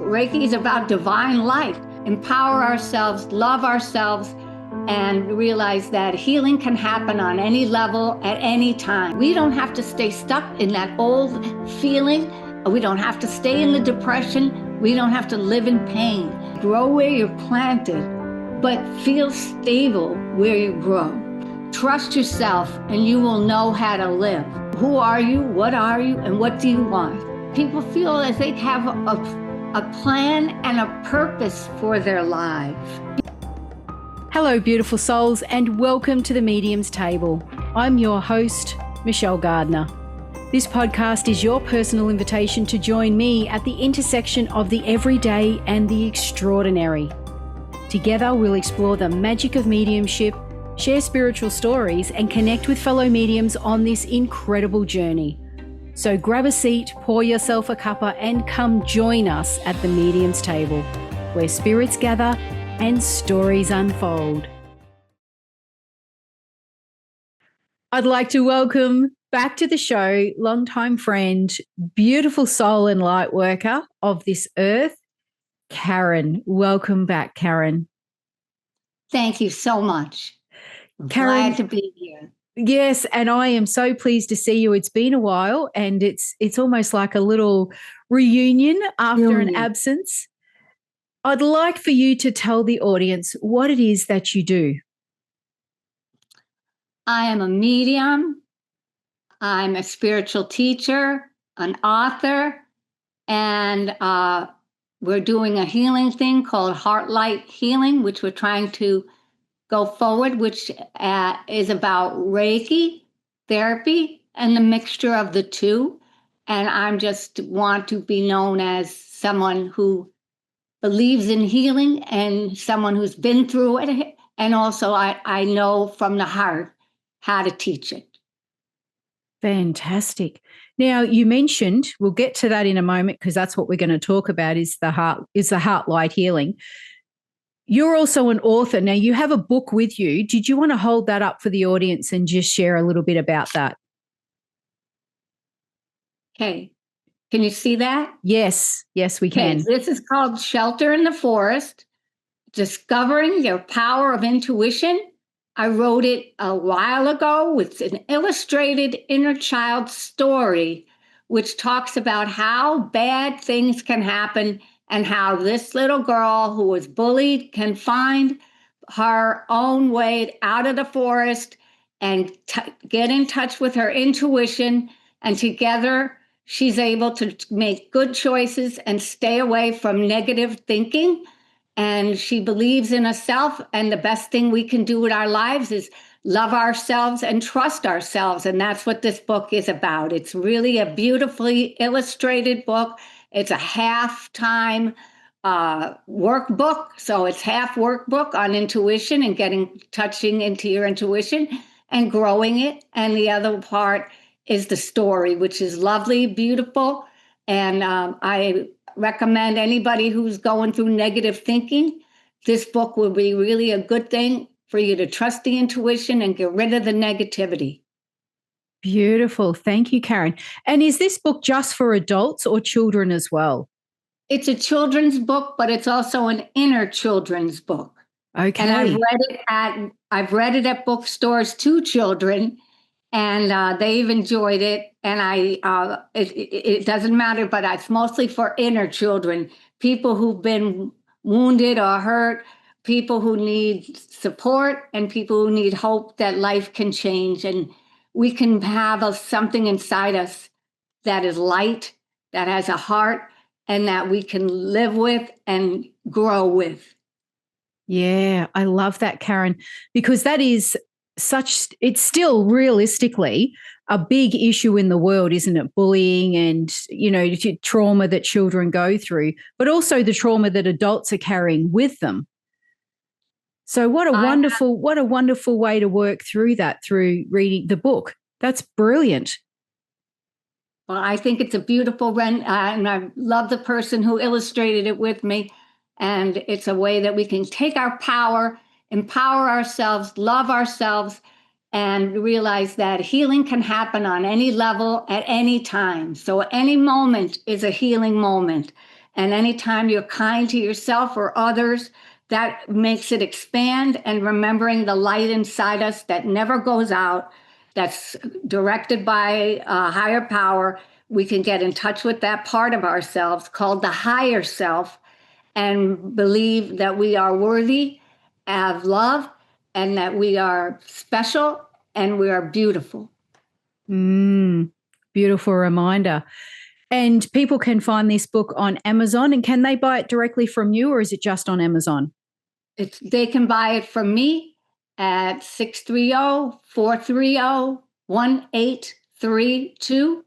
Reiki is about divine light. Empower ourselves, love ourselves, and realize that healing can happen on any level at any time. We don't have to stay stuck in that old feeling. We don't have to stay in the depression. We don't have to live in pain. Grow where you're planted, but feel stable where you grow. Trust yourself and you will know how to live. Who are you? What are you? And what do you want? People feel as they have a plan and a purpose for their lives. Hello, beautiful souls, and welcome to the Medium's Table. I'm your host, Michelle Gardner. This podcast is your personal invitation to join me at the intersection of the everyday and the extraordinary. Together, we'll explore the magic of mediumship, share spiritual stories, and connect with fellow mediums on this incredible journey. So grab a seat, pour yourself a cuppa, and come join us at the Medium's Table, where spirits gather and stories unfold. I'd like to welcome back to the show longtime friend, beautiful soul and light worker of this earth, Karen. Welcome back, Karen. Thank you so much. I'm Karen, glad to be here. Yes, and I am so pleased to see you. It's been a while, and it's almost like a little reunion after an absence. I'd like for you to tell the audience what it is that you do. I am a medium. I'm a spiritual teacher, an author, and we're doing a healing thing called Heart Light Healing, which we're trying to go forward, which is about Reiki therapy and the mixture of the two. And I just want to be known as someone who believes in healing and someone who's been through it. And also I know from the heart how to teach it. Fantastic. Now, you mentioned, we'll get to that in a moment because that's what we're going to talk about is the heart light healing. You're also an author. Now, you have a book with you. Did you want to hold that up for the audience and just share a little bit about that? Okay. Can you see that? Yes, we can. Okay. This is called Shelter in the Forest, Discovering Your Power of Intuition. I wrote it a while ago with an illustrated inner child story, which talks about how bad things can happen and how this little girl who was bullied can find her own way out of the forest and get in touch with her intuition. And together, she's able to make good choices and stay away from negative thinking. And she believes in herself. And the best thing we can do with our lives is love ourselves and trust ourselves. And that's what this book is about. It's really a beautifully illustrated book. It's a half-time workbook. So it's half workbook on intuition and touching into your intuition and growing it. And the other part is the story, which is lovely, beautiful. And I recommend anybody who's going through negative thinking, this book will be really a good thing for you to trust the intuition and get rid of the negativity. Beautiful. Thank you, Karen. And is this book just for adults or children as well? It's a children's book, but it's also an inner children's book. Okay. And I've read it at bookstores to children, and they've enjoyed it. And it doesn't matter, but it's mostly for inner children, people who've been wounded or hurt, people who need support, and people who need hope that life can change. And we can have something inside us that is light, that has a heart, and that we can live with and grow with. Yeah, I love that, Karen, because that is it's still realistically a big issue in the world, isn't it? Bullying and, trauma that children go through, but also the trauma that adults are carrying with them. So what a wonderful way to work through that through reading the book. That's brilliant. Well, I think it's a beautiful and I love the person who illustrated it with me. And it's a way that we can take our power, empower ourselves, love ourselves, and realize that healing can happen on any level at any time. So any moment is a healing moment. And anytime you're kind to yourself or others, that makes it expand. And remembering the light inside us that never goes out, that's directed by a higher power, we can get in touch with that part of ourselves called the higher self and believe that we are worthy of love and that we are special and we are beautiful. Beautiful reminder. And people can find this book on Amazon. And can they buy it directly from you, or is it just on Amazon? They can buy it from me at 630-430-1832.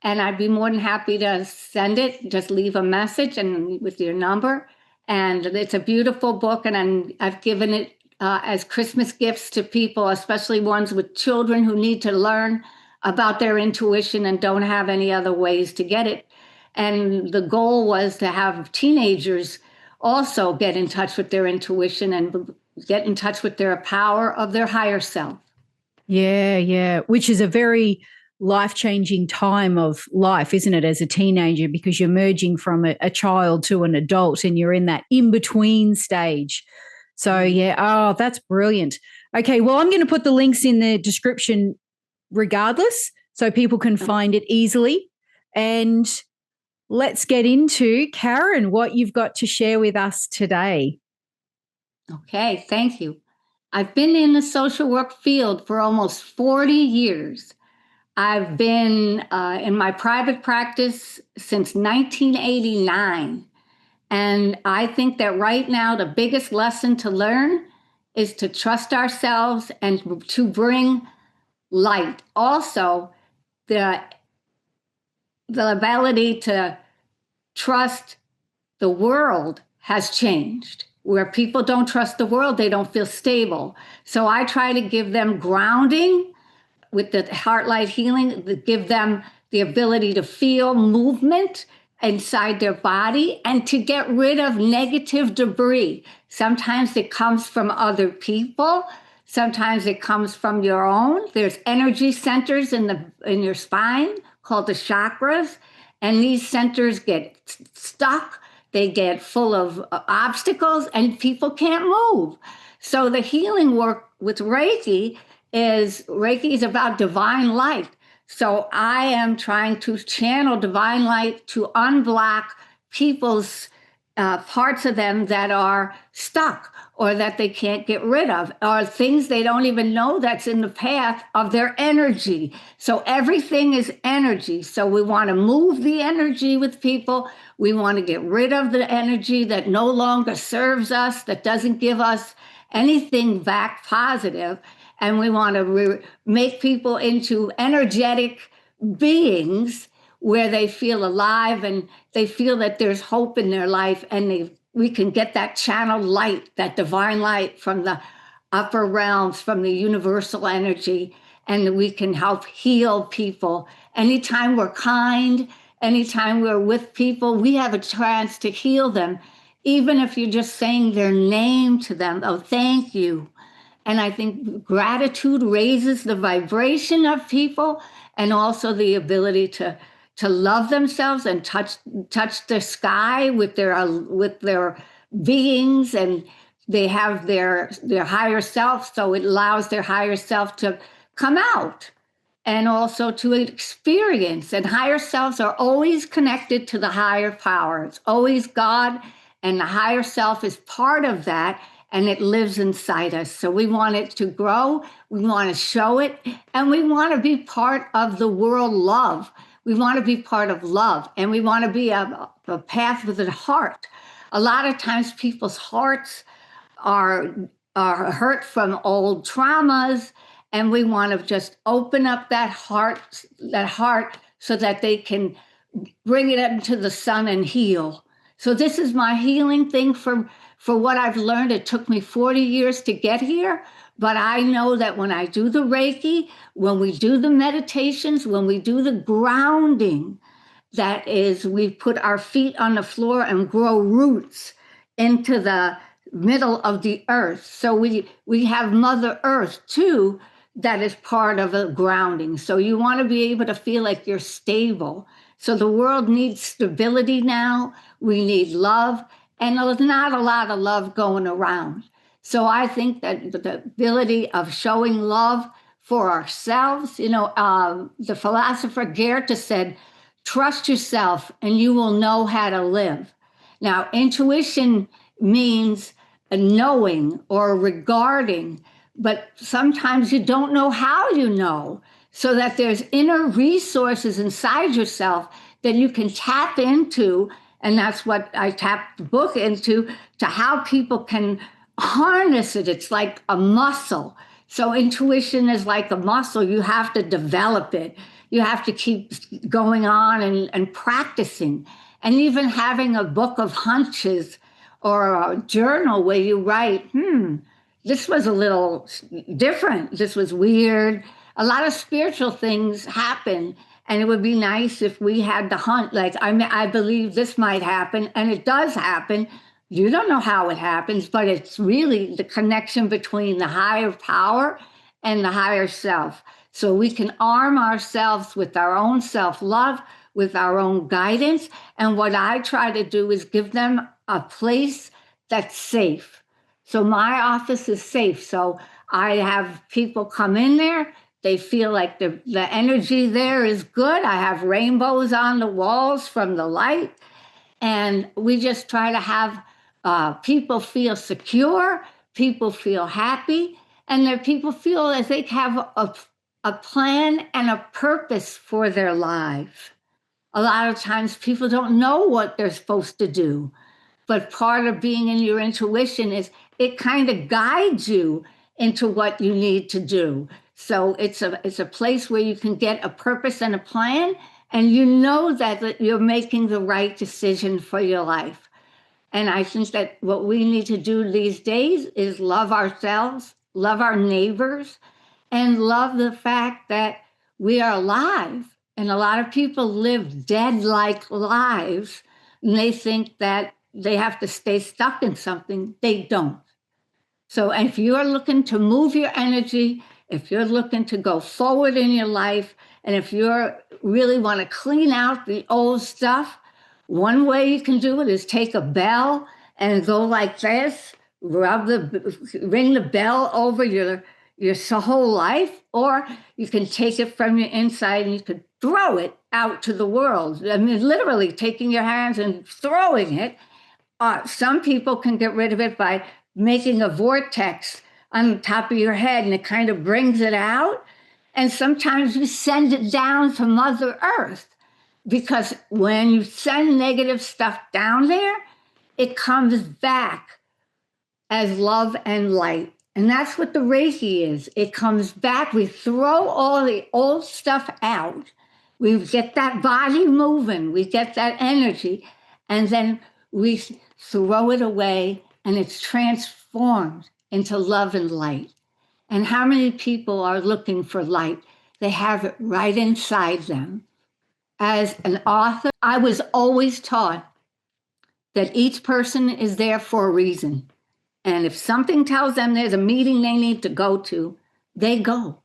And I'd be more than happy to send it. Just leave a message and with your number. And it's a beautiful book. And I've given it as Christmas gifts to people, especially ones with children who need to learn about their intuition and don't have any other ways to get it. And the goal was to have teenagers also get in touch with their intuition and get in touch with their power of their higher self. Yeah. Which is a very life-changing time of life, isn't it, as a teenager, because you're merging from a child to an adult and you're in that in-between stage. So, that's brilliant. Okay, well, I'm going to put the links in the description regardless so people can find it easily. And let's get into, Karen, what you've got to share with us today. Okay, thank you. I've been in the social work field for almost 40 years. I've been in my private practice since 1989. And I think that right now, the biggest lesson to learn is to trust ourselves and to bring light. Also, the ability to trust the world has changed. Where people don't trust the world, they don't feel stable. So I try to give them grounding with the heart light healing, to give them the ability to feel movement inside their body and to get rid of negative debris. Sometimes it comes from other people. Sometimes it comes from your own. There's energy centers in your spine called the chakras, and these centers get stuck. They get full of obstacles, and people can't move. So the healing work with Reiki is about divine light. So I am trying to channel divine light to unblock people's parts of them that are stuck or that they can't get rid of, or things they don't even know that's in the path of their energy. So everything is energy. So we want to move the energy with people. We want to get rid of the energy that no longer serves us, that doesn't give us anything back positive. And we want to make people into energetic beings where they feel alive and they feel that there's hope in their life, and we can get that channeled light, that divine light from the upper realms, from the universal energy, and we can help heal people. Anytime we're kind, anytime we're with people, we have a chance to heal them, even if you're just saying their name to them. Oh, thank you. And I think gratitude raises the vibration of people, and also the ability to love themselves and touch the sky with their beings, and they have their higher self. So it allows their higher self to come out and also to experience. And higher selves are always connected to the higher power. It's always God, and the higher self is part of that. And it lives inside us. So we want it to grow. We want to show it. And we want to be part of the world love. We want to be part of love. And we want to be a path with a heart. A lot of times people's hearts are hurt from old traumas. And we want to just open up that heart so that they can bring it into the sun and heal. So this is my healing thing for what I've learned. It took me 40 years to get here, but I know that when I do the Reiki, when we do the meditations, when we do the grounding, that is, we put our feet on the floor and grow roots into the middle of the earth. So we have Mother Earth too, that is part of a grounding. So you want to be able to feel like you're stable. So the world needs stability now. We need love, and there's not a lot of love going around. So I think that the ability of showing love for ourselves, the philosopher Goethe said, trust yourself and you will know how to live. Now, intuition means a knowing or regarding, but sometimes you don't know how you know, so that there's inner resources inside yourself that you can tap into. And that's what I tapped the book into, to how people can harness it. It's like a muscle. So intuition is like a muscle. You have to develop it. You have to keep going on and practicing. And even having a book of hunches or a journal where you write, this was a little different. This was weird. A lot of spiritual things happen. And it would be nice if we had the hunt, like, I believe this might happen, and it does happen. You don't know how it happens, but it's really the connection between the higher power and the higher self. So we can arm ourselves with our own self-love, with our own guidance. And what I try to do is give them a place that's safe. So my office is safe. So I have people come in there. They feel like the energy there is good. I have rainbows on the walls from the light. And we just try to have people feel secure, people feel happy, and that people feel as they have a plan and a purpose for their life. A lot of times people don't know what they're supposed to do, but part of being in your intuition is it kind of guides you into what you need to do. So it's a place where you can get a purpose and a plan, and you know that you're making the right decision for your life. And I think that what we need to do these days is love ourselves, love our neighbors, and love the fact that we are alive. And a lot of people live dead-like lives, and they think that they have to stay stuck in something. They don't. So if you're looking to move your energy, if you're looking to go forward in your life, and if you really want to clean out the old stuff, one way you can do it is take a bell and go like this, ring the bell over your whole life, or you can take it from your inside and you could throw it out to the world. I mean, literally taking your hands and throwing it. Some people can get rid of it by making a vortex on the top of your head, and it kind of brings it out. And sometimes you send it down to Mother Earth, because when you send negative stuff down there, it comes back as love and light. And that's what the Reiki is. It comes back. We throw all the old stuff out. We get that body moving. We get that energy. And then we throw it away, and it's transformed into love and light. And how many people are looking for light? They have it right inside them. As an author, I was always taught that each person is there for a reason. And if something tells them there's a meeting they need to go to, they go.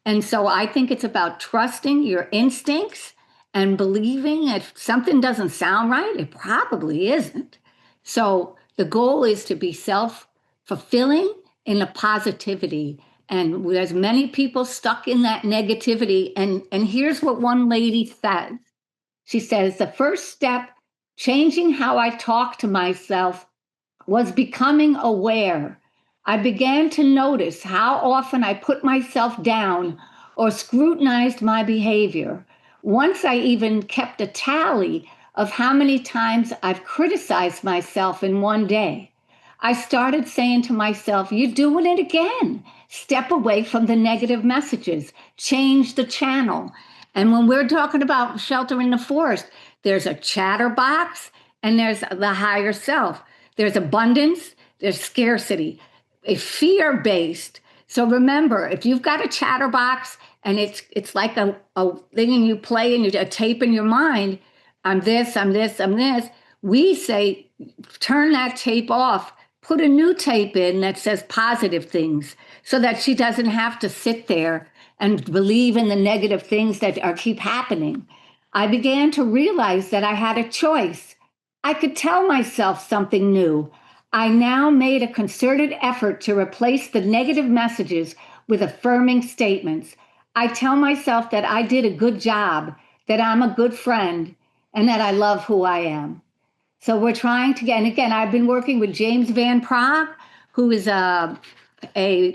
And so I think it's about trusting your instincts and believing if something doesn't sound right, it probably isn't. So the goal is to be self-fulfilling in the positivity. And there's many people stuck in that negativity. And here's what one lady says. She says, the first step, changing how I talk to myself, was becoming aware. I began to notice how often I put myself down or scrutinized my behavior. Once I even kept a tally of how many times I've criticized myself in one day. I started saying to myself, you're doing it again. Step away from the negative messages. Change the channel. And when we're talking about shelter in the forest, there's a chatterbox and there's the higher self. There's abundance, there's scarcity. It's fear-based. So remember, if you've got a chatterbox and it's like a thing and you play and a tape in your mind, I'm this, I'm this, I'm this. We say, turn that tape off. Put a new tape in that says positive things so that she doesn't have to sit there and believe in the negative things that keep happening. I began to realize that I had a choice. I could tell myself something new. I now made a concerted effort to replace the negative messages with affirming statements. I tell myself that I did a good job, that I'm a good friend, and that I love who I am. So we're trying to get, and again, I've been working with James Van Praagh, who is a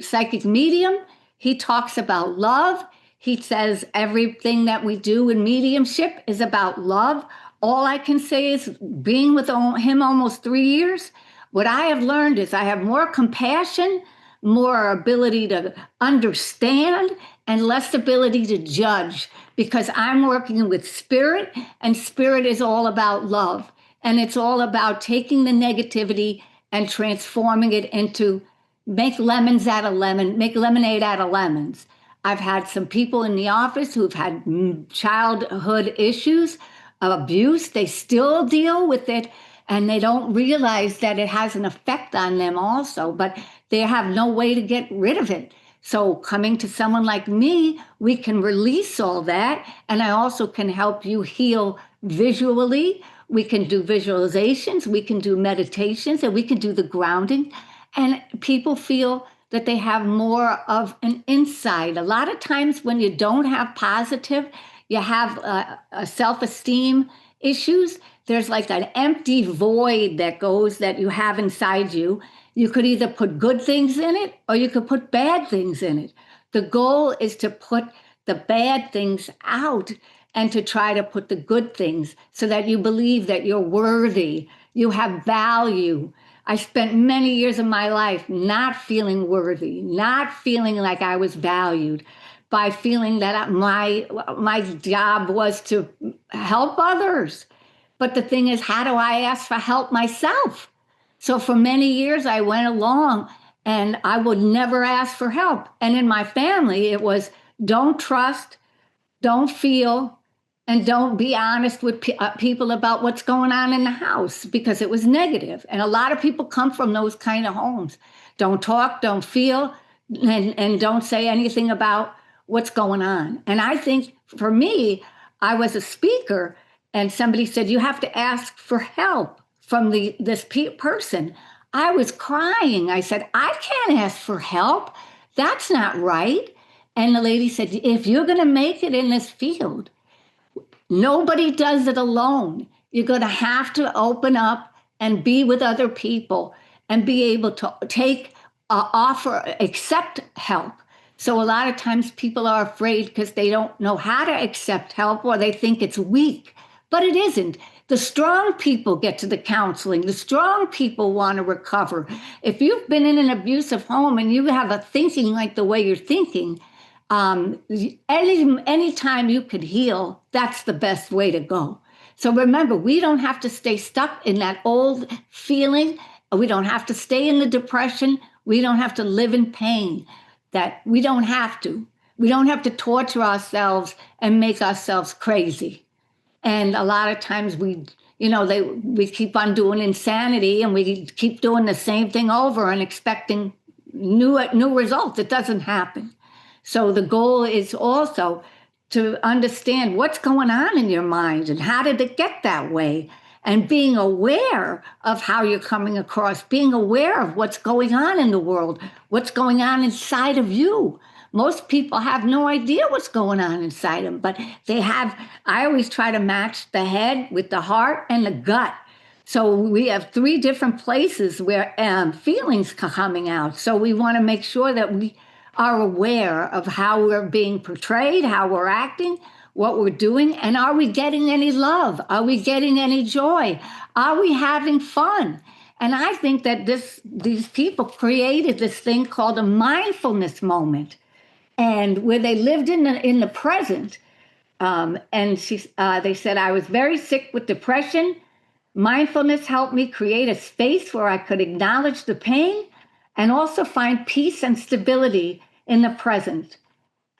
psychic medium. He talks about love. He says everything that we do in mediumship is about love. All I can say is being with him almost 3 years, what I have learned is I have more compassion, more ability to understand, and less ability to judge because I'm working with spirit, and spirit is all about love. And it's all about taking the negativity and transforming it into make lemonade out of lemons. I've had some people in the office who've had childhood issues, abuse. They still deal with it and they don't realize that it has an effect on them also, but they have no way to get rid of it. So coming to someone like me, we can release all that. And I also can help you heal visually. We can do visualizations, we can do meditations, and we can do the grounding. And people feel that they have more of an insight. A lot of times when you don't have positive, you have a self-esteem issues, there's like an empty void that you have inside you. You could either put good things in it or you could put bad things in it. The goal is to put the bad things out and to try to put the good things so that you believe that you're worthy, you have value. I spent many years of my life not feeling worthy, not feeling like I was valued, by feeling that my job was to help others. But the thing is, how do I ask for help myself? So for many years, I went along and I would never ask for help. And in my family, it was don't trust, don't feel, and don't be honest with people about what's going on in the house because it was negative. And a lot of people come from those kind of homes. Don't talk, don't feel, and don't say anything about what's going on. And I think for me, I was a speaker and somebody said, you have to ask for help from this person. I was crying. I said, I can't ask for help. That's not right. And the lady said, if you're going to make it in this field, nobody does it alone. You're going to have to open up and be with other people and be able to accept help. So a lot of times people are afraid because they don't know how to accept help or they think it's weak, but it isn't. The strong people get to the counseling. The strong people want to recover. If you've been in an abusive home and you have a thinking like the way you're thinking, anytime you could heal, that's the best way to go. So remember, we don't have to stay stuck in that old feeling. We don't have to stay in the depression. We don't have to live in pain. That we don't have to. We don't have to torture ourselves and make ourselves crazy. And a lot of times we keep on doing insanity and we keep doing the same thing over and expecting new results. It doesn't happen. So the goal is also to understand what's going on in your mind and how did it get that way, and being aware of how you're coming across, being aware of what's going on in the world, what's going on inside of you. Most people have no idea what's going on inside them, but I always try to match the head with the heart and the gut. So we have 3 different places where feelings are coming out. So we want to make sure that we are aware of how we're being portrayed, how we're acting, what we're doing, and are we getting any love? Are we getting any joy? Are we having fun? And I think that these people created this thing called a mindfulness moment, and where they lived in the present. And they said, I was very sick with depression. Mindfulness helped me create a space where I could acknowledge the pain and also find peace and stability in the present.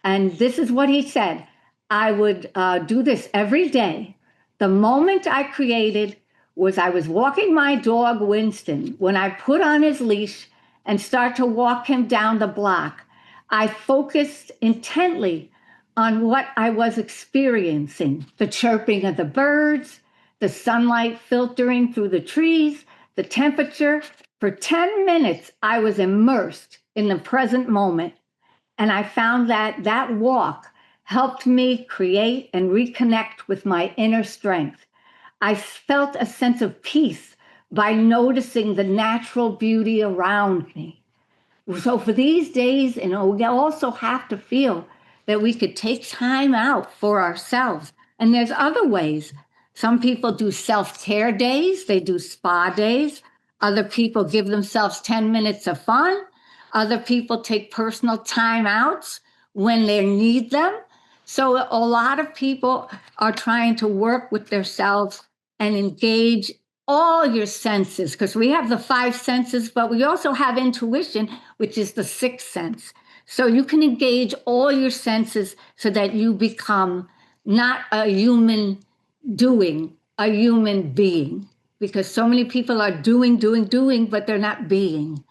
And this is what he said. I would do this every day. The moment I created was I was walking my dog, Winston, when I put on his leash and start to walk him down the block. I focused intently on what I was experiencing, the chirping of the birds, the sunlight filtering through the trees, the temperature. For 10 minutes, I was immersed in the present moment. And I found that that walk helped me create and reconnect with my inner strength. I felt a sense of peace by noticing the natural beauty around me. So for these days, we also have to feel that we could take time out for ourselves. And there's other ways. Some people do self-care days, they do spa days. Other people give themselves 10 minutes of fun. Other people take personal time outs when they need them. So a lot of people are trying to work with themselves and engage all your senses, because we have the five senses, but we also have intuition, which is the sixth sense. So you can engage all your senses so that you become not a human doing, a human being, because so many people are doing, but they're not being.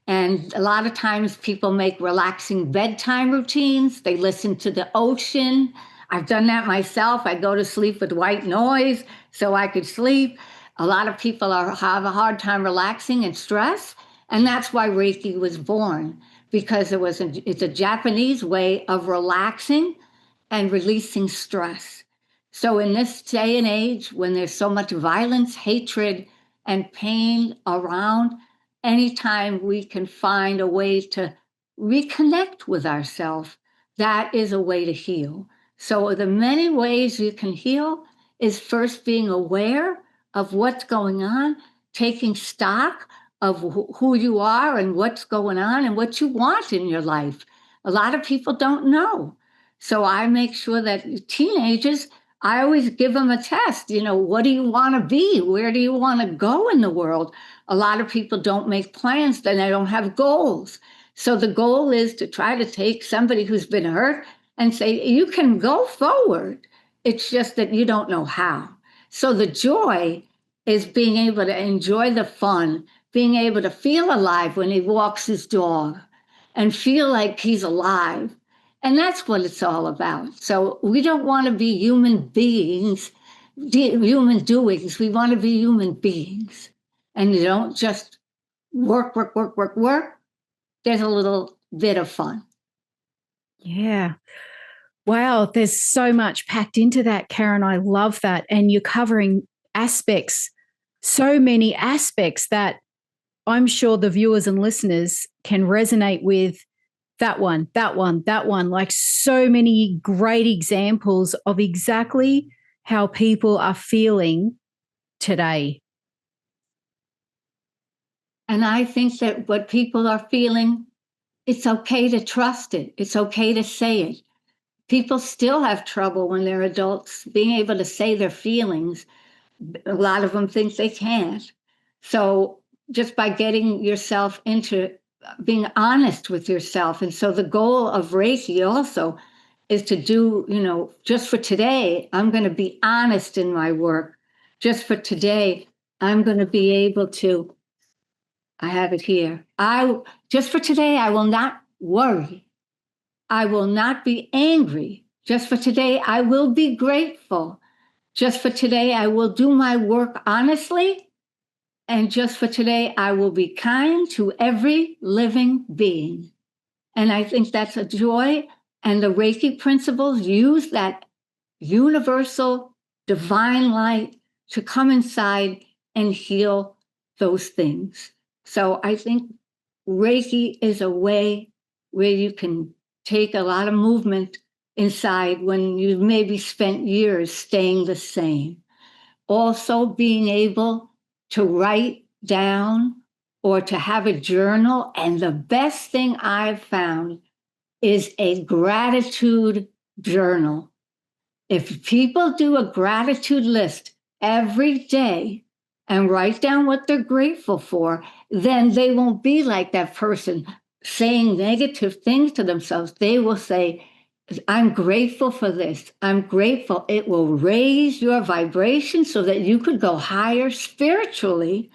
And a lot of times people make relaxing bedtime routines. They listen to the ocean. I've done that myself. I go to sleep with white noise so I could sleep. A lot of people have a hard time relaxing and stress. And that's why Reiki was born, because it's a Japanese way of relaxing and releasing stress. So in this day and age, when there's so much violence, hatred, and pain around, anytime we can find a way to reconnect with ourselves, that is a way to heal. So the many ways you can heal is first being aware of what's going on, taking stock of who you are and what's going on and what you want in your life. A lot of people don't know. So I make sure that teenagers, I always give them a test. What do you want to be? Where do you want to go in the world? A lot of people don't make plans, then they don't have goals. So the goal is to try to take somebody who's been hurt and say, you can go forward. It's just that you don't know how. So the joy is being able to enjoy the fun, being able to feel alive when he walks his dog and feel like he's alive. And that's what it's all about. So we don't want to be human beings, human doings. We want to be human beings. And you don't just work. There's a little bit of fun. Yeah. Wow, there's so much packed into that, Karen. I love that. And you're covering aspects, so many aspects that I'm sure the viewers and listeners can resonate with. That one, like so many great examples of exactly how people are feeling today. And I think that what people are feeling, it's okay to trust it. It's okay to say it. People still have trouble when they're adults being able to say their feelings. A lot of them think they can't. So just by getting yourself into being honest with yourself. And so the goal of Reiki also is to do, just for today, I'm going to be honest in my work. Just for today, I'm going to be able to, I have it here. Just for today, I will not worry. I will not be angry. Just for today, I will be grateful. Just for today, I will do my work honestly. And just for today, I will be kind to every living being. And I think that's a joy. And the Reiki principles use that universal divine light to come inside and heal those things. So I think Reiki is a way where you can take a lot of movement inside when you maybe spent years staying the same. Also being able to write down or to have a journal. And the best thing I've found is a gratitude journal. If people do a gratitude list every day and write down what they're grateful for, then they won't be like that person saying negative things to themselves. They will say, I'm grateful for this. I'm grateful. It will raise your vibration so that you could go higher spiritually,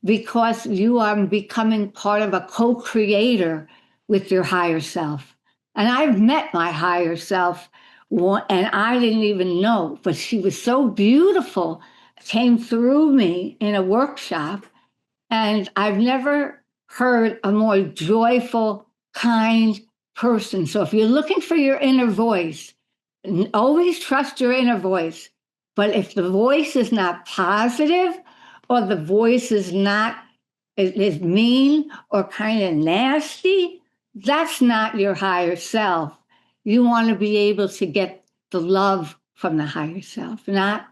because you are becoming part of a co-creator with your higher self. And I've met my higher self, and I didn't even know, but she was so beautiful came through me in a workshop, and I've never heard a more joyful, kind person. So if you're looking for your inner voice, always trust your inner voice. But if the voice is not positive, or the voice is mean or kind of nasty, that's not your higher self. You want to be able to get the love from the higher self, not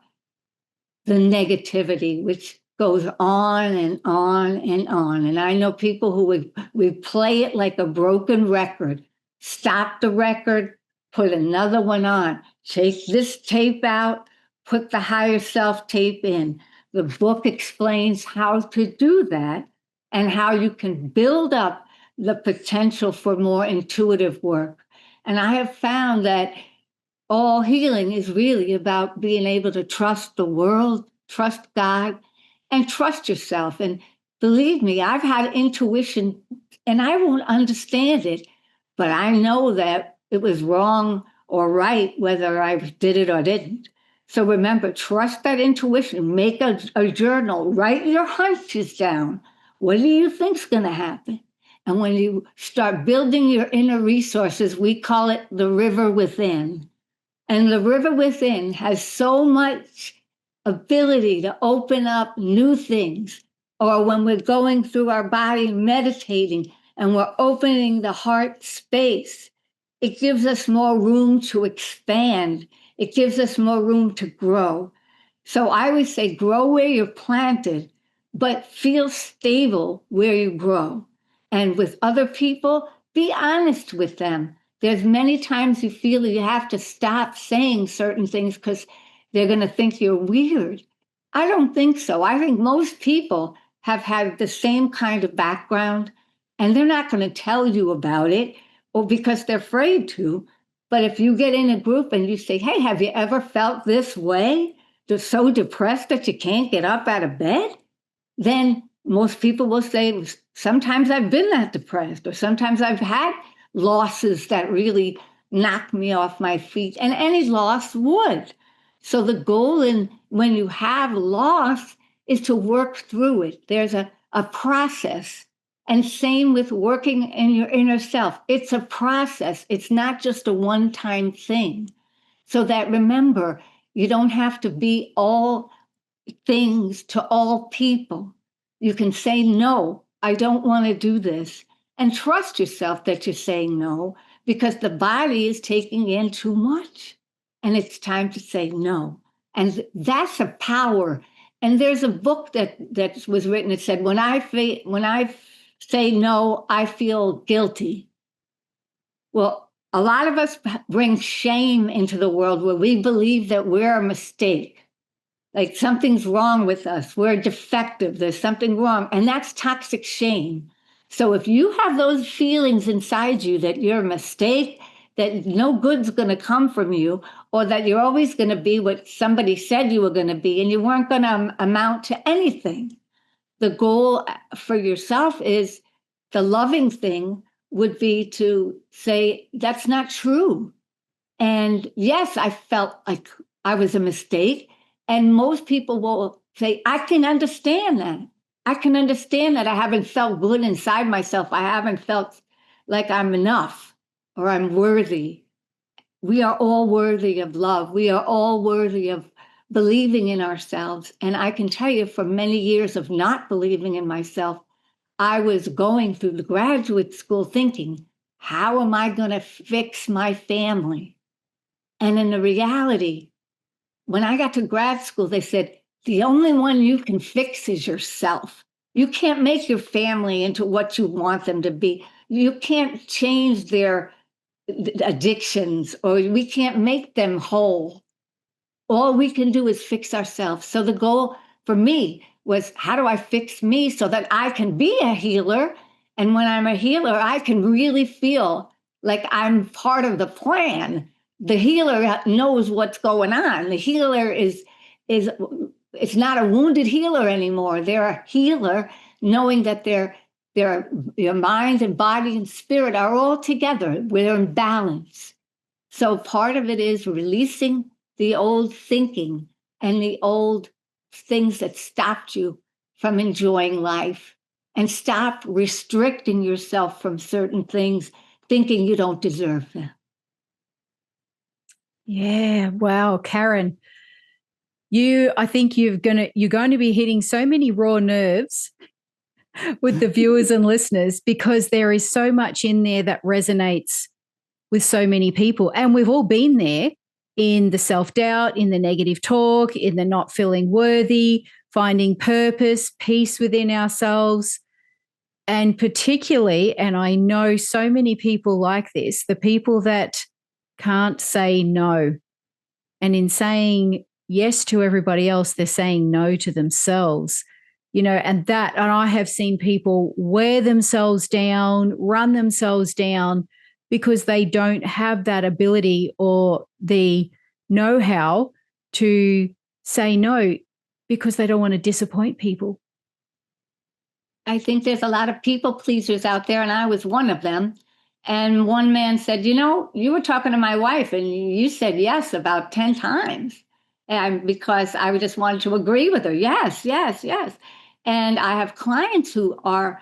the negativity, which goes on and on and on. And I know people who would play it like a broken record, stop the record, put another one on, take this tape out, put the higher self tape in. The book explains how to do that and how you can build up the potential for more intuitive work. And I have found that all healing is really about being able to trust the world, trust God, and trust yourself. And believe me, I've had intuition and I won't understand it, but I know that it was wrong or right, whether I did it or didn't. So remember, trust that intuition, make a journal, write your hunches down. What do you think's going to happen? And when you start building your inner resources, we call it the river within. And the river within has so much ability to open up new things. Or when we're going through our body meditating and we're opening the heart space, it gives us more room to expand. It gives us more room to grow. So I would say grow where you're planted, but feel stable where you grow. And with other people, be honest with them. There's many times you feel you have to stop saying certain things because they're going to think you're weird. I don't think so. I think most people have had the same kind of background, and they're not going to tell you about it or because they're afraid to. But if you get in a group and you say, hey, have you ever felt this way? They're so depressed that you can't get up out of bed? Then most people will say, sometimes I've been that depressed, or sometimes I've had losses that really knocked me off my feet, and any loss would. So the goal when you have loss is to work through it. There's a process. And same with working in your inner self. It's a process. It's not just a one-time thing. So that remember, you don't have to be all things to all people. You can say, no, I don't want to do this. And trust yourself that you're saying no, because the body is taking in too much. And it's time to say no. And that's a power. And there's a book that was written that said, when I say no, I feel guilty. Well, a lot of us bring shame into the world where we believe that we're a mistake. Like something's wrong with us. We're defective. There's something wrong. And that's toxic shame. So if you have those feelings inside you that you're a mistake, that no good's going to come from you, or that you're always going to be what somebody said you were going to be, and you weren't going to amount to anything, the goal for yourself is the loving thing would be to say, that's not true. And yes, I felt like I was a mistake. And most people will say, I can understand that. I can understand that I haven't felt good inside myself. I haven't felt like I'm enough or I'm worthy. We are all worthy of love. We are all worthy of believing in ourselves. And I can tell you, for many years of not believing in myself, I was going through the graduate school thinking, how am I going to fix my family? And in the reality, when I got to grad school, they said, the only one you can fix is yourself. You can't make your family into what you want them to be. You can't change their addictions, or we can't make them whole. All we can do is fix ourselves. So the goal for me was, how do I fix me so that I can be a healer? And when I'm a healer, I can really feel like I'm part of the plan. The healer knows what's going on. The healer is it's not a wounded healer anymore. They're a healer knowing that their mind and body and spirit are all together. We're in balance. So part of it is releasing the old thinking and the old things that stopped you from enjoying life, and stop restricting yourself from certain things, thinking you don't deserve them. Yeah, wow, Karen. I think you're going to be hitting so many raw nerves with the viewers and listeners, because there is so much in there that resonates with so many people. And we've all been there, in the self-doubt, in the negative talk, in the not feeling worthy, finding purpose, peace within ourselves. And particularly, and I know so many people like this, the people that can't say no. And in saying yes to everybody else, they're saying no to themselves. And I have seen people wear themselves down, run themselves down, because they don't have that ability or the know-how to say no, because they don't want to disappoint people. I think there's a lot of people pleasers out there, and I was one of them. And one man said, you were talking to my wife and you said yes about 10 times. And because I just wanted to agree with her. Yes, yes, yes. And I have clients who are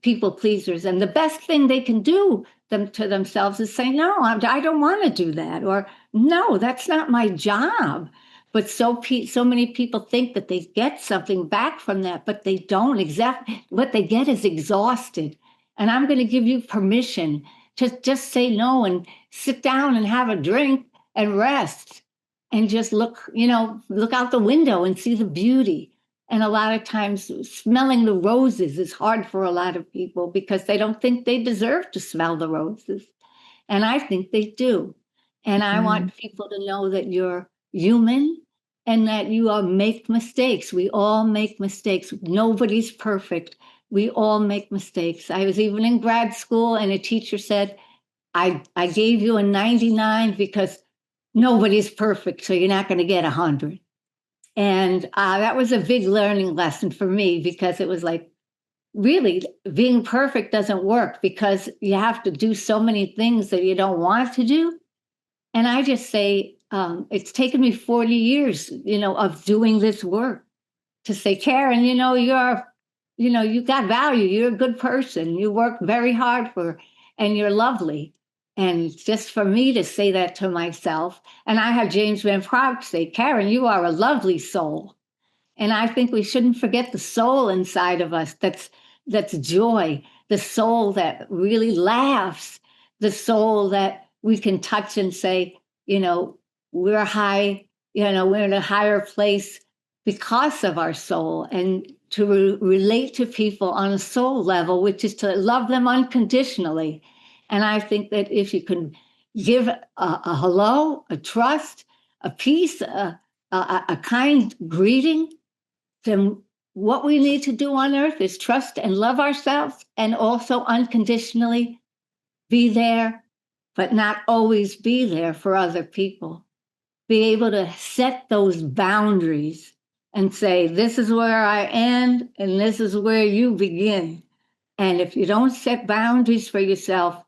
people pleasers. And the best thing they can do to themselves is say, no, I don't want to do that. Or no, that's not my job. But so many people think that they get something back from that, but they don't. Exactly what they get is exhausted. And I'm going to give you permission to just say no and sit down and have a drink and rest and just look out the window and see the beauty. And a lot of times smelling the roses is hard for a lot of people because they don't think they deserve to smell the roses. And I think they do. And I want people to know that you're human and that you all make mistakes. We all make mistakes. Nobody's perfect. We all make mistakes. I was even in grad school and a teacher said, I gave you a 99 because nobody's perfect, so you're not going to get 100. And that was a big learning lesson for me, because it was like, really, being perfect doesn't work, because you have to do so many things that you don't want to do. And I just say, it's taken me 40 years, of doing this work to say, Karen, you got value. You're a good person. You work very hard and you're lovely. And just for me to say that to myself, and I have James Van Praagh say, Karen, you are a lovely soul. And I think we shouldn't forget the soul inside of us. That's joy, the soul that really laughs, the soul that we can touch and say, we're high, we're in a higher place because of our soul, and to relate to people on a soul level, which is to love them unconditionally. And I think that if you can give a hello, a trust, a peace, a kind greeting, then what we need to do on earth is trust and love ourselves, and also unconditionally be there, but not always be there for other people. Be able to set those boundaries and say, this is where I end and this is where you begin. And if you don't set boundaries for yourself,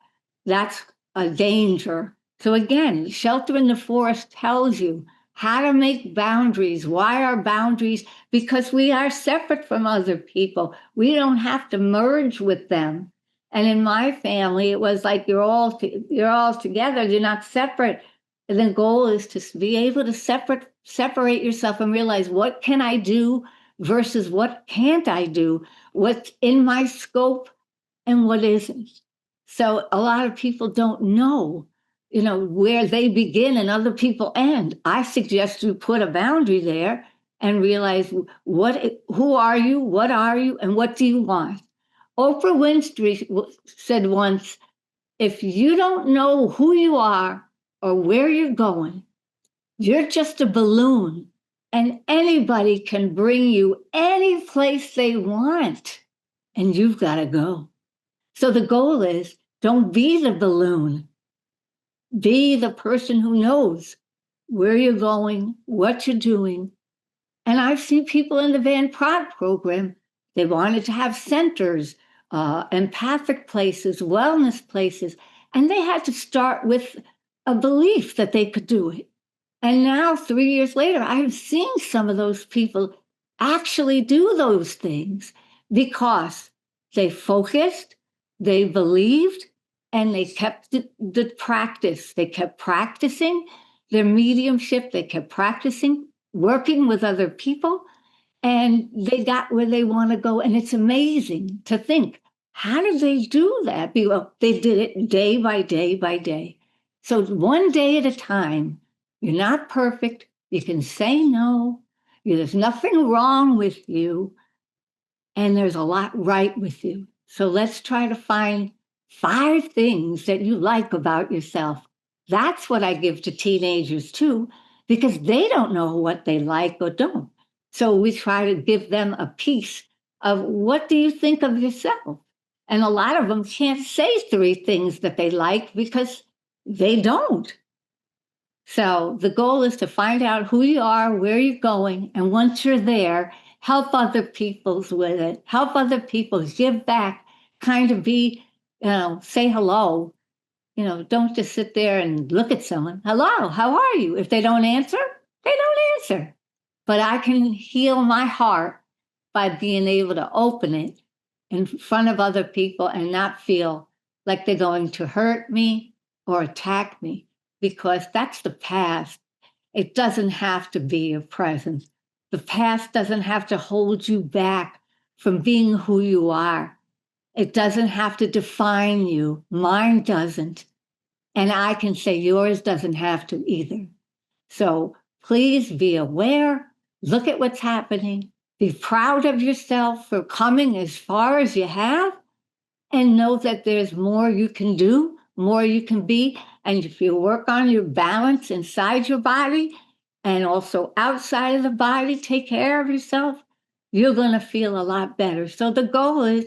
that's a danger. So again, Shelter in the Forest tells you how to make boundaries. Why are boundaries? Because we are separate from other people. We don't have to merge with them. And in my family, it was like you're all together. You're not separate. And the goal is to be able to separate yourself and realize, what can I do versus what can't I do? What's in my scope and what isn't. So a lot of people don't know, where they begin and other people end. I suggest you put a boundary there and realize who are you, what are you, and what do you want? Oprah Winfrey said once, if you don't know who you are or where you're going, you're just a balloon, and anybody can bring you any place they want, and you've got to go. So the goal is, don't be the balloon. Be the person who knows where you're going, what you're doing. And I've seen people in the Van Praagh program, they wanted to have centers, empathic places, wellness places, and they had to start with a belief that they could do it. And now, 3 years later, I'm seeing some of those people actually do those things because they focused, they believed, and they kept the practice. They kept practicing their mediumship, they kept practicing working with other people, and they got where they want to go. And it's amazing to think, how did they do that? Well, they did it day by day by day. So one day at a time. You're not perfect. You can say no. There's nothing wrong with you. And there's a lot right with you. So let's try to find 5 things that you like about yourself. That's what I give to teenagers too, because they don't know what they like or don't. So we try to give them a piece of, what do you think of yourself? And a lot of them can't say 3 things that they like because they don't. So the goal is to find out who you are, where you're going, and once you're there, help other people with it. Help other people, give back, kind of be, say hello. Don't just sit there and look at someone. Hello, how are you? If they don't answer, they don't answer. But I can heal my heart by being able to open it in front of other people and not feel like they're going to hurt me or attack me, because that's the past. It doesn't have to be your present. The past doesn't have to hold you back from being who you are. It doesn't have to define you. Mine doesn't. And I can say yours doesn't have to either. So please be aware, look at what's happening, be proud of yourself for coming as far as you have, and know that there's more you can do, more you can be. And if you work on your balance inside your body and also outside of the body, take care of yourself, you're going to feel a lot better. So the goal is,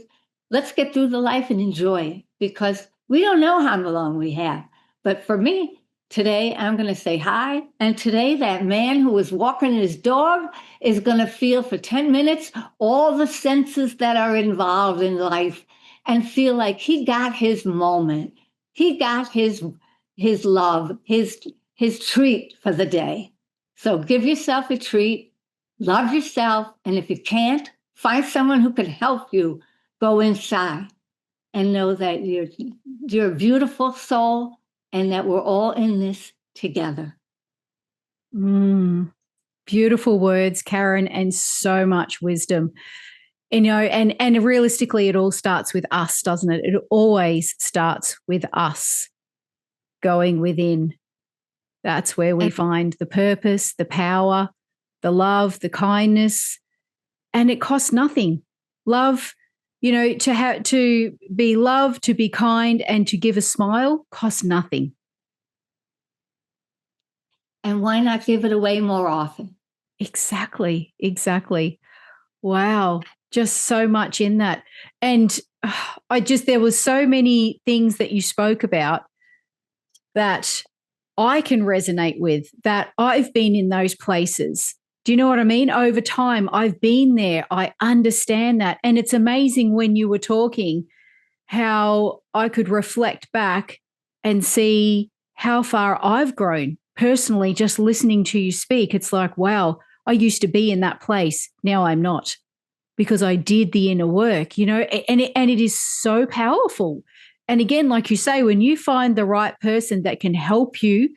let's get through the life and enjoy it, because we don't know how long we have. But for me, today, I'm going to say hi. And today, that man who was walking his dog is going to feel for 10 minutes all the senses that are involved in life and feel like he got his moment. He got his love, his treat for the day. So give yourself a treat, love yourself, and if you can't, find someone who can help you go inside and know that you're a beautiful soul and that we're all in this together. Beautiful words, Karen, and so much wisdom. And realistically, it all starts with us, doesn't it? It always starts with us going within. That's where we find the purpose, the power, the love, the kindness, and it costs nothing. Love, to be loved, to be kind, and to give a smile costs nothing. And why not give it away more often? Exactly. Wow. Just so much in that. And there was so many things that you spoke about that I can resonate with, that I've been in those places. Do you know what I mean? Over time, I've been there. I understand that. And it's amazing when you were talking how I could reflect back and see how far I've grown personally, just listening to you speak. It's like, wow, I used to be in that place. Now I'm not, because I did the inner work, and it is so powerful. And again, like you say, when you find the right person that can help you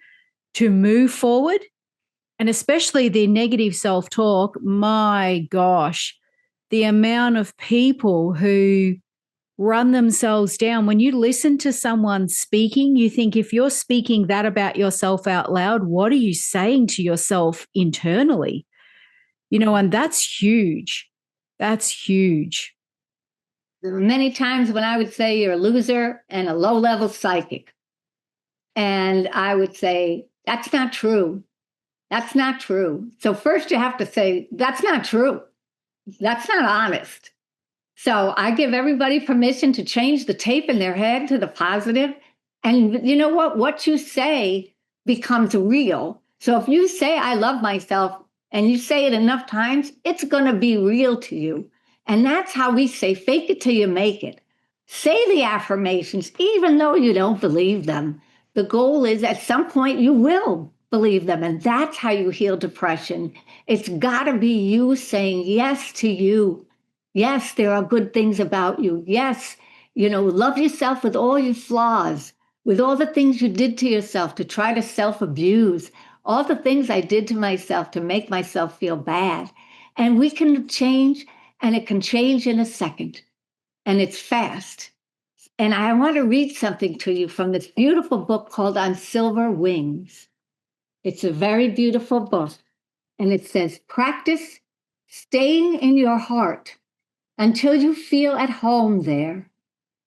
to move forward, and especially the negative self-talk, my gosh, the amount of people who run themselves down. When you listen to someone speaking, you think, if you're speaking that about yourself out loud, what are you saying to yourself internally? And that's huge. That's huge. There were many times when I would say you're a loser and a low-level psychic. And I would say, that's not true. That's not true. So first you have to say, that's not true. That's not honest. So I give everybody permission to change the tape in their head to the positive. And you know what? What you say becomes real. So if you say, I love myself, and you say it enough times, it's going to be real to you. And that's how we say, fake it till you make it. Say the affirmations, even though you don't believe them. The goal is, at some point you will believe them. And that's how you heal depression. It's got to be you saying yes to you. Yes, there are good things about you. Yes, love yourself with all your flaws, with all the things you did to yourself to try to self-abuse, all the things I did to myself to make myself feel bad. And we can change, and it can change in a second. And it's fast. And I want to read something to you from this beautiful book called On Silver Wings. It's a very beautiful book. And it says, practice staying in your heart until you feel at home there.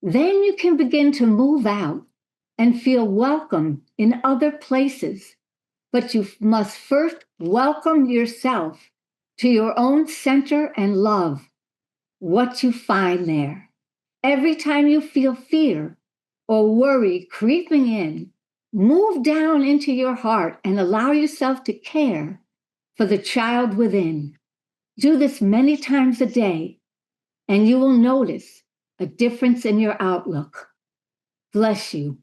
Then you can begin to move out and feel welcome in other places. But you must first welcome yourself to your own center and love what you find there. Every time you feel fear or worry creeping in, move down into your heart and allow yourself to care for the child within. Do this many times a day, and you will notice a difference in your outlook. Bless you.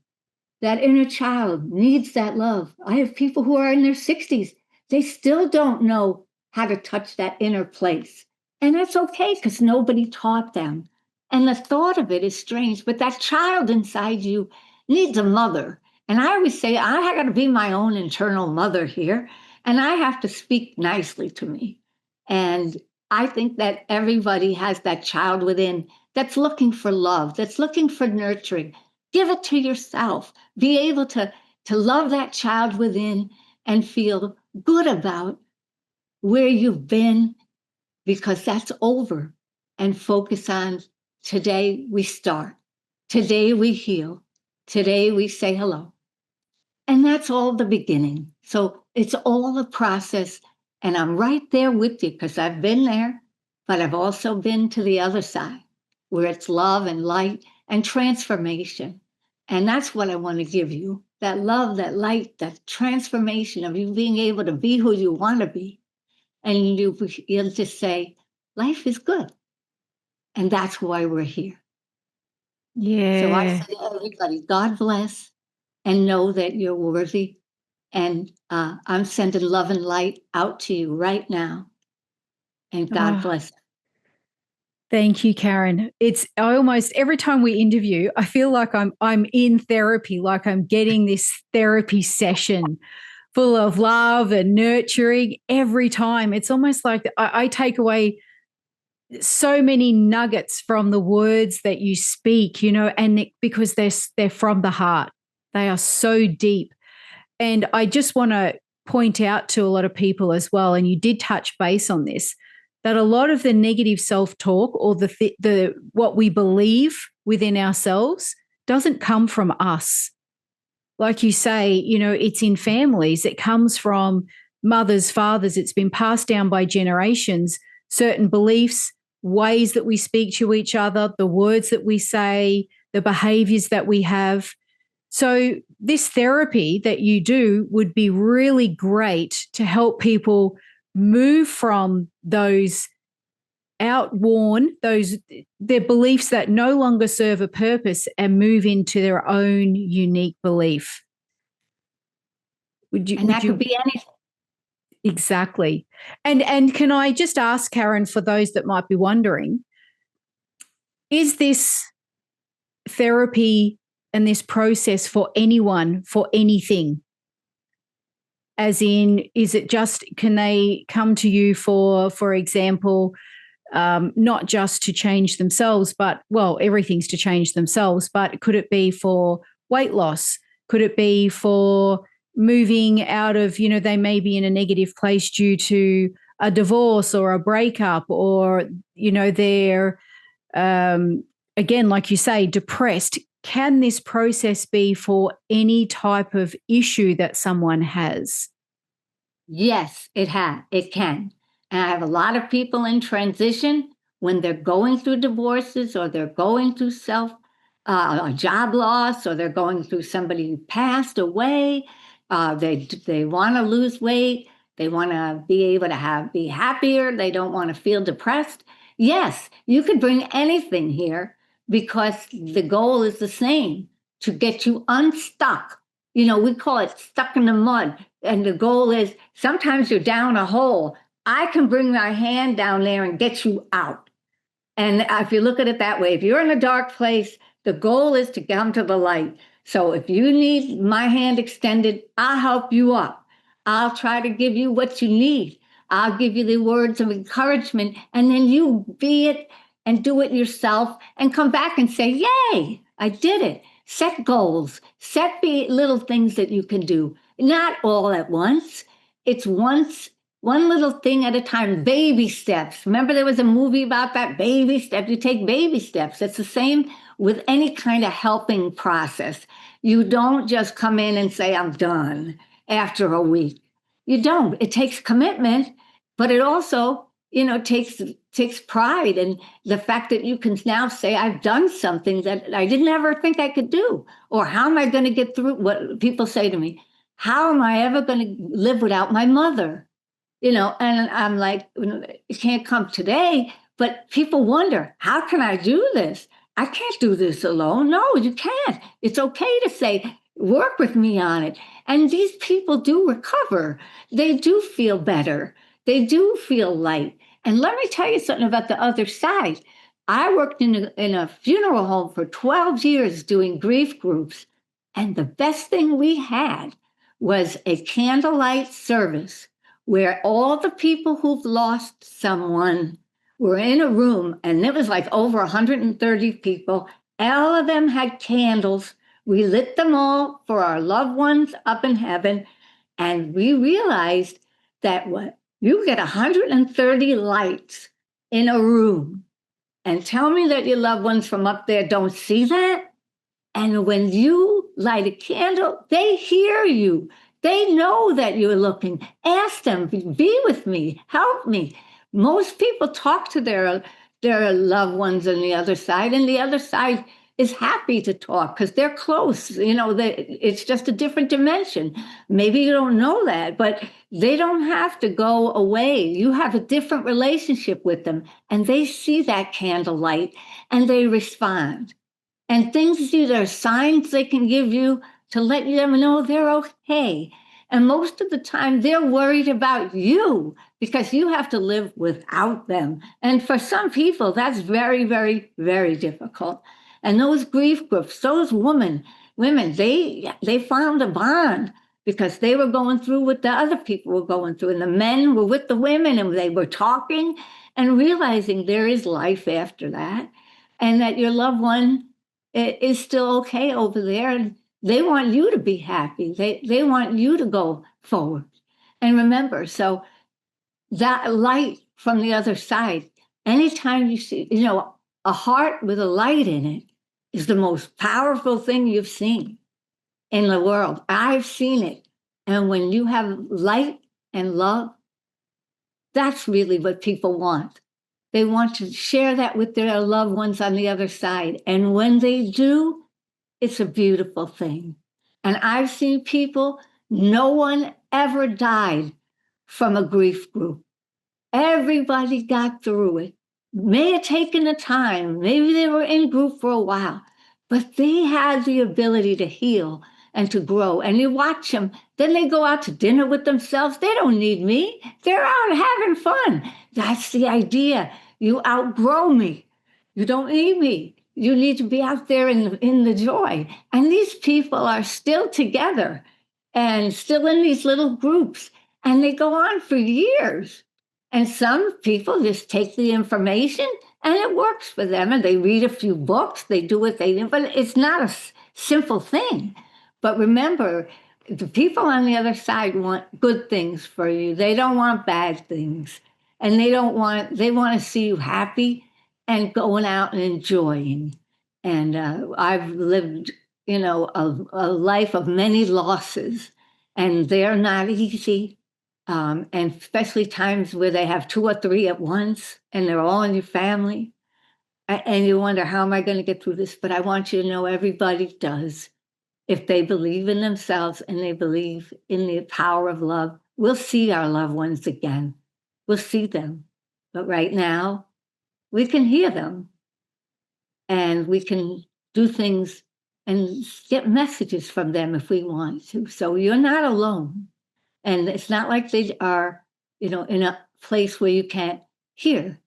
That inner child needs that love. I have people who are in their 60s. They still don't know how to touch that inner place. And that's okay because nobody taught them. And the thought of it is strange, but that child inside you needs a mother. And I always say, I got to be my own internal mother here, and I have to speak nicely to me. And I think that everybody has that child within that's looking for love, that's looking for nurturing. Give it to yourself. Be able to love that child within and feel good about where you've been, because that's over. And focus on today we start. Today we heal. Today we say hello. And that's all the beginning. So it's all a process. And I'm right there with you because I've been there, but I've also been to the other side where it's love and light and transformation. And that's what I want to give you, that love, that light, that transformation of you being able to be who you want to be. And you'll just say, life is good. And that's why we're here. Yeah. So I say to everybody, God bless, and know that you're worthy. And I'm sending love and light out to you right now. And God bless. Thank you, Karen. I almost every time we interview, I feel like I'm in therapy, like I'm getting this therapy session full of love and nurturing every time. It's almost like I take away so many nuggets from the words that you speak, and because they're from the heart. They are so deep. And I just want to point out to a lot of people as well, and you did touch base on this, that a lot of the negative self-talk or the what we believe within ourselves doesn't come from us. Like you say, it's in families. It comes from mothers, fathers. It's been passed down by generations, certain beliefs, ways that we speak to each other, the words that we say, the behaviors that we have. So this therapy that you do would be really great to help people move from those outworn, their beliefs that no longer serve a purpose, and move into their own unique belief. Could be anything. Exactly. And can I just ask, Karen, for those that might be wondering, is this therapy and this process for anyone, for anything? As in, is it just, can they come to you for example, not just to change themselves, but, well, everything's to change themselves, but could it be for weight loss? Could it be for moving out of, they may be in a negative place due to a divorce or a breakup, or, they're, again, like you say, depressed. Can this process be for any type of issue that someone has? Yes, it can. And I have a lot of people in transition when they're going through divorces, or they're going through a job loss, or they're going through somebody who passed away. They want to lose weight. They want to be able to be happier. They don't want to feel depressed. Yes, you could bring anything here because the goal is the same, to get you unstuck We call it stuck in the mud. And the goal is sometimes you're down a hole. I can bring my hand down there and get you out. And if you look at it that way, if you're in a dark place, the goal is to come to the light. So if you need my hand extended, I'll help you up. I'll try to give you what you need. I'll give you the words of encouragement, and then you be it and do it yourself and come back and say, yay, I did it. Set goals, set the little things that you can do, not all at once. It's one little thing at a time, baby steps. Remember there was a movie about that, baby steps. You take baby steps. It's the same with any kind of helping process. You don't just come in and say, I'm done after a week. You don't. It takes commitment, but it also, takes pride in the fact that you can now say, I've done something that I didn't ever think I could do. Or how am I going to get through what people say to me? How am I ever going to live without my mother? And I'm like, it can't come today, but people wonder, how can I do this? I can't do this alone. No, you can't. It's okay to say, work with me on it. And these people do recover. They do feel better. They do feel light. And let me tell you something about the other side. I worked in a funeral home for 12 years doing grief groups. And the best thing we had was a candlelight service where all the people who've lost someone were in a room, and it was like over 130 people. All of them had candles. We lit them all for our loved ones up in heaven, and we realized that you get 130 lights in a room, and tell me that your loved ones from up there don't see that? And when you light a candle, they hear you. They know that you're looking. Ask them, be with me, help me. Most people talk to their loved ones on the other side, and the other side is happy to talk because they're close. It's just a different dimension. Maybe you don't know that, but they don't have to go away. You have a different relationship with them, and they see that candlelight, and they respond. And things, these are signs they can give you to let them know they're okay. And most of the time, they're worried about you because you have to live without them. And for some people, that's very, very, very difficult. And those grief groups, those women, they found a bond because they were going through what the other people were going through. And the men were with the women, and they were talking and realizing there is life after that, and that your loved one is still okay over there. And they want you to be happy. They want you to go forward. And remember, so that light from the other side, anytime you see, a heart with a light in it is the most powerful thing you've seen in the world. I've seen it. And when you have light and love, that's really what people want. They want to share that with their loved ones on the other side. And when they do, it's a beautiful thing. And I've seen people, no one ever died from a grief group. Everybody got through it. May have taken the time. Maybe they were in group for a while, but they had the ability to heal and to grow. And you watch them, then they go out to dinner with themselves. They don't need me. They're out having fun. That's the idea. You outgrow me. You don't need me. You need to be out there in the joy. And these people are still together and still in these little groups. And they go on for years. And some people just take the information and it works for them. And they read a few books. They do what they do. But it's not a simple thing. But remember, the people on the other side want good things for you. They don't want bad things. And they want to see you happy and going out and enjoying. And I've lived, a life of many losses, and they're not easy. And especially times where they have 2 or 3 at once, and they're all in your family. And you wonder, how am I going to get through this? But I want you to know everybody does. If they believe in themselves and they believe in the power of love, we'll see our loved ones again. We'll see them. But right now, we can hear them. And we can do things and get messages from them if we want to. So you're not alone. And it's not like they are, in a place where you can't hear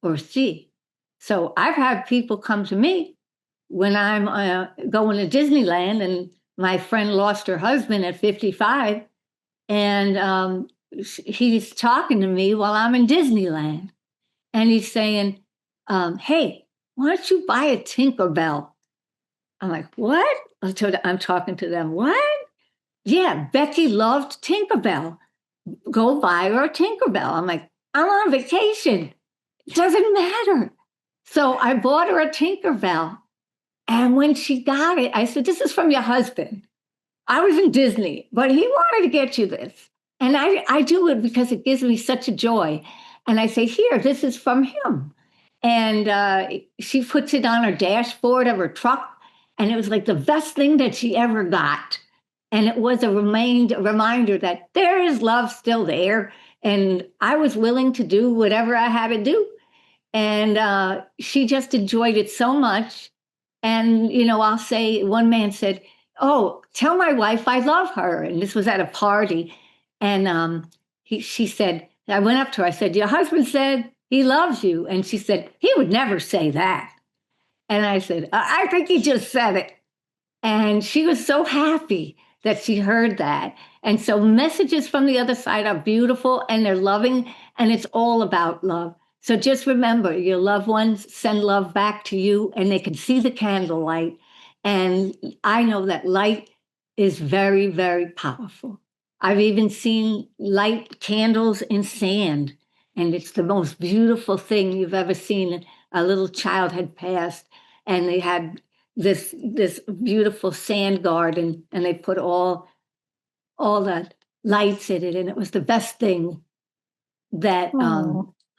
or see. So I've had people come to me when I'm going to Disneyland, and my friend lost her husband at 55, and he's talking to me while I'm in Disneyland. And he's saying, hey, why don't you buy a Tinkerbell? I'm like, what? I'm talking to them. What? Yeah, Becky loved Tinkerbell. Go buy her a Tinkerbell. I'm like, I'm on vacation. It doesn't matter. So I bought her a Tinkerbell. And when she got it, I said, this is from your husband. I was in Disney, but he wanted to get you this. And I do it because it gives me such a joy. And I say, here, this is from him. And she puts it on her dashboard of her truck. And it was like the best thing that she ever got. And it was a reminder that there is love still there. And I was willing to do whatever I had to do. And she just enjoyed it so much. And, I'll say, one man said, oh, tell my wife I love her. And this was at a party. And she said, I went up to her, I said, your husband said he loves you. And she said, he would never say that. And I said, I think he just said it. And she was so happy that she heard that. And so messages from the other side are beautiful and they're loving, and it's all about love. So just remember, your loved ones send love back to you, and they can see the candlelight. And I know that light is very, very powerful. I've even seen light candles in sand, and it's the most beautiful thing you've ever seen. A little child had passed, and they had this beautiful sand garden, and they put all the lights in it, and it was the best thing, that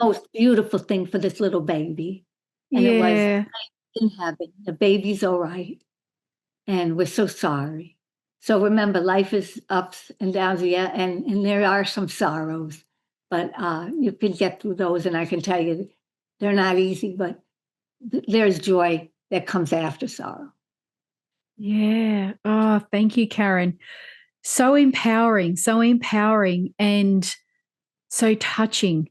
most beautiful thing for this little baby. And it was in heaven. The baby's all right, and we're so sorry. So remember, life is ups and downs, and there are some sorrows, but you can get through those. And I can tell you, they're not easy, but there's joy that comes after sorrow. Yeah. Oh, thank you, Karen. So empowering, and so touching.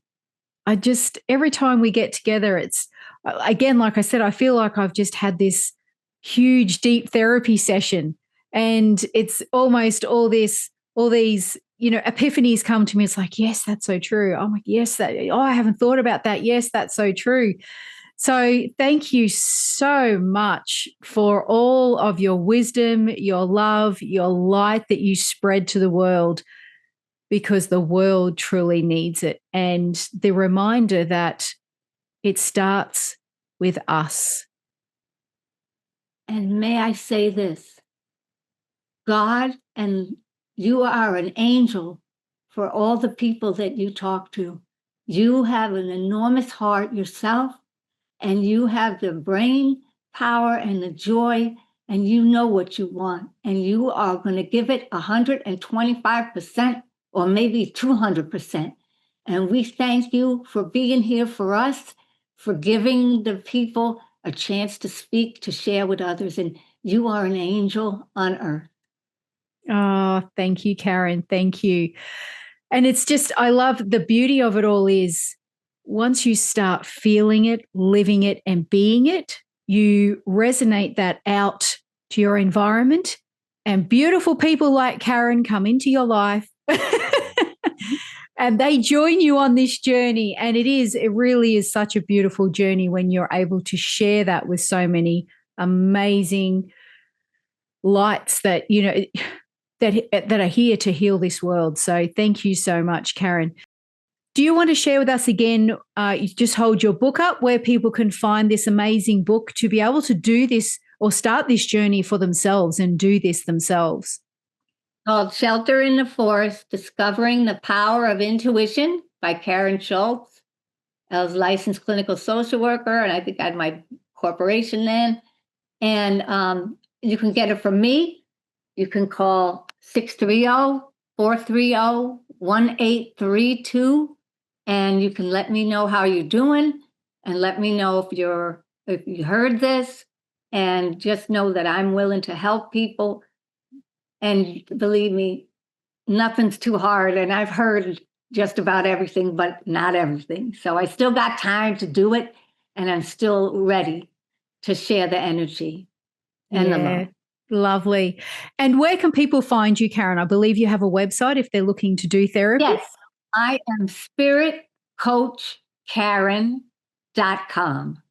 Every time we get together, it's, again, like I said, I feel like I've just had this huge, deep therapy session, and it's almost all these, epiphanies come to me. It's like, yes, that's so true. I'm like, yes, I haven't thought about that. Yes, that's so true. So thank you so much for all of your wisdom, your love, your light that you spread to the world, because the world truly needs it. And the reminder that it starts with us. And may I say this, God, and you are an angel for all the people that you talk to. You have an enormous heart yourself, and you have the brain power and the joy, and you know what you want, and you are going to give it 125%, or maybe 200%. And we thank you for being here for us, for giving the people a chance to speak, to share with others. And you are an angel on earth. Oh, thank you, Karen. Thank you. And it's just, I love the beauty of it all is, once you start feeling it, living it, and being it, you resonate that out to your environment, and beautiful people like Karen come into your life and they join you on this journey. And it really is such a beautiful journey when you're able to share that with so many amazing lights that, that are here to heal this world. So thank you so much, Karen. Do you want to share with us again, you just hold your book up, where people can find this amazing book to be able to do this or start this journey for themselves and do this themselves? Called Shelter in the Forest, Discovering the Power of Intuition by Karen Schultz. I was a licensed clinical social worker, and I think I had my corporation then. And you can get it from me. You can call 630-430-1832. And you can let me know how you're doing, and let me know if you heard this, and just know that I'm willing to help people. And believe me, nothing's too hard. And I've heard just about everything, but not everything. So I still got time to do it, and I'm still ready to share the energy and the love. Lovely. And where can people find you, Karen? I believe you have a website if they're looking to do therapy. Yes, I am spiritcoachkaren.com.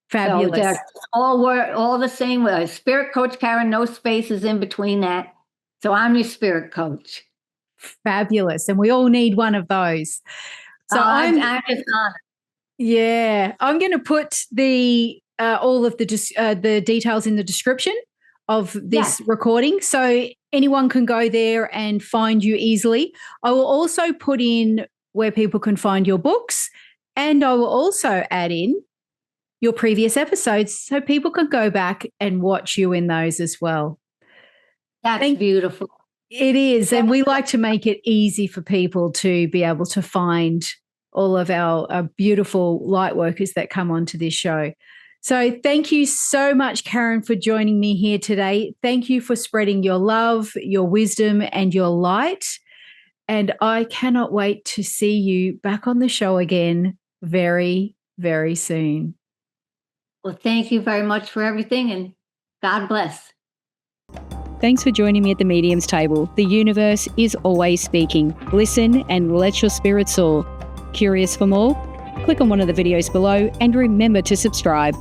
Fabulous. So all the same. Spirit Coach Karen, no spaces in between that. So I'm your spirit coach. Fabulous. And we all need one of those. So I'm just honored. Yeah. I'm going to put all of the details in the description of this recording, so anyone can go there and find you easily. I will also put in where people can find your books, and I will also add in your previous episodes so people can go back and watch you in those as well. That's beautiful. It is, and we like to make it easy for people to be able to find all of our beautiful light workers that come onto this show. So thank you so much, Karen, for joining me here today. Thank you for spreading your love, your wisdom, and your light. And I cannot wait to see you back on the show again very, very soon. Well, thank you very much for everything, and God bless. Thanks for joining me at the Medium's Table. The universe is always speaking. Listen and let your spirit soar. Curious for more? Click on one of the videos below and remember to subscribe.